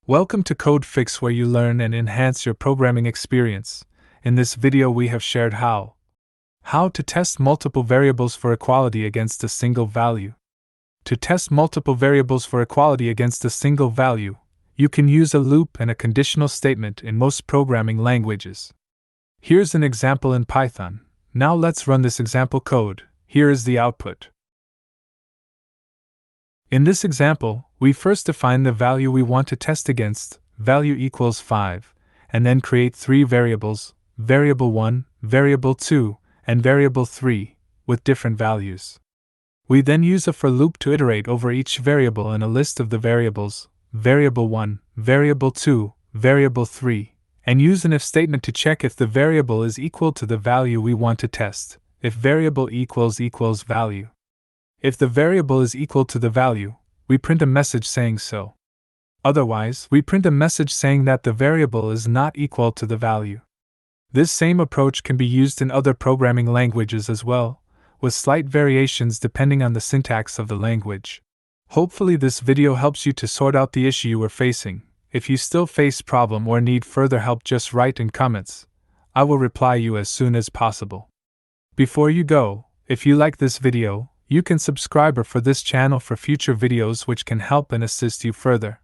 Welcome to Code Fix, where you learn and enhance your programming experience. In this video we have shared how to test multiple variables for equality against a single value. To test multiple variables for equality against a single value, you can use a loop and a conditional statement in most programming languages. Here's an example in Python. Now let's run this example code. Here is the output. In this example, we first define the value we want to test against, value equals 5, and then create three variables, variable 1, variable 2, and variable 3, with different values. We then use a for loop to iterate over each variable in a list of the variables, variable 1, variable 2, variable 3, and use an if statement to check if the variable is equal to the value we want to test, if variable equals value. If the variable is equal to the value, we print a message saying so. Otherwise, we print a message saying that the variable is not equal to the value. This same approach can be used in other programming languages as well, with slight variations depending on the syntax of the language. Hopefully this video helps you to sort out the issue you are facing. If you still face problem or need further help, just write in comments. I will reply you as soon as possible. Before you go, if you like this video, you can subscribe for this channel for future videos which can help and assist you further.